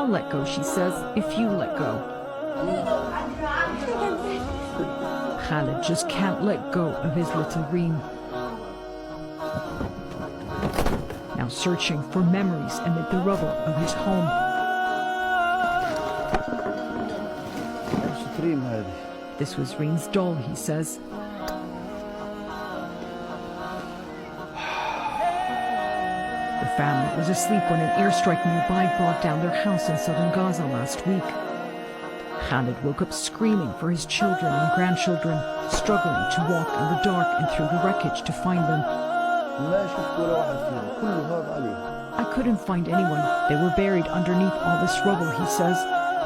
I'll let go, she says, if you let go. Khaled just can't let go of his little Reem. Now searching for memories amid the rubble of his home. This was Reem's doll, he says. The family was asleep when an airstrike nearby brought down their house in southern Gaza last week. Khaled woke up screaming for his children and grandchildren, struggling to walk in the dark and through the wreckage to find them. I couldn't find anyone. They were buried underneath all this rubble, he says.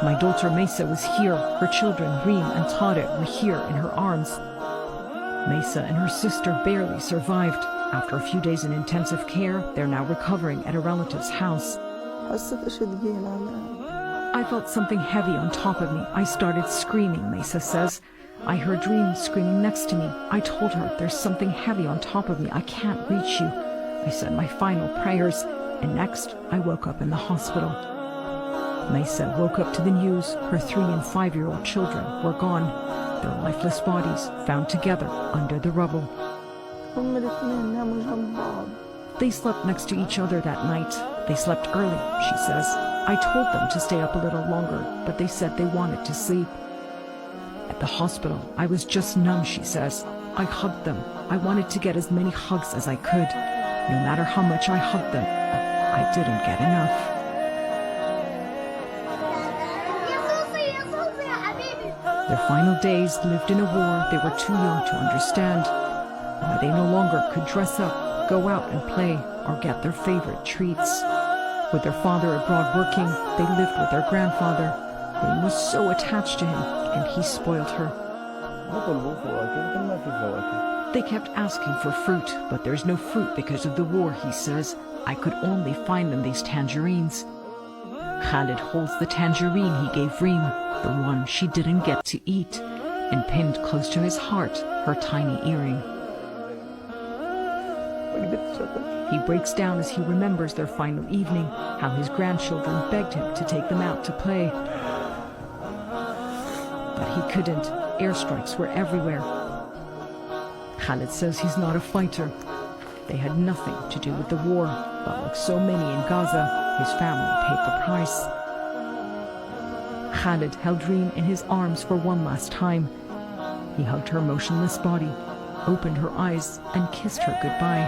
My daughter Mesa was here. Her children, Reem and Tare, were here in her arms. Mesa and her sister barely survived. After a few days in intensive care, they're now recovering at a relative's house. I felt something heavy on top of me. I started screaming, Mesa says. I heard Reem screaming next to me. I told her, there's something heavy on top of me. I can't reach you. I said my final prayers, and next I woke up in the hospital. Mesa woke up to the news. Her 3 and 5-year-old children were gone. Their lifeless bodies found together under the rubble. They slept next to each other that night. They slept early, she says. I told them to stay up a little longer, but they said they wanted to sleep. At the hospital, I was just numb, she says. I hugged them. I wanted to get as many hugs as I could. No matter how much I hugged them, I didn't get enough. Their final days lived in a war they were too young to understand. Why they no longer could dress up, go out and play, or get their favorite treats. With their father abroad working, they lived with their grandfather. Reem was so attached to him, and he spoiled her. They kept asking for fruit, but there's no fruit because of the war, he says. I could only find them these tangerines. Khaled holds the tangerine he gave Reem, the one she didn't get to eat, and pinned close to his heart, her tiny earring. He breaks down as he remembers their final evening, how his grandchildren begged him to take them out to play. But he couldn't. Airstrikes were everywhere. Khaled says he's not a fighter. They had nothing to do with the war, but like so many in Gaza, his family paid the price. Khaled held Reem in his arms for one last time. He hugged her motionless body, opened her eyes, and kissed her goodbye.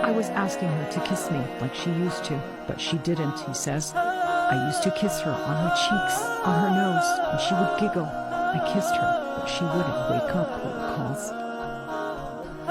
I was asking her to kiss me like she used to, but she didn't, he says. I used to kiss her on her cheeks, on her nose, and she would giggle. I kissed her, but she wouldn't wake up, he recalls.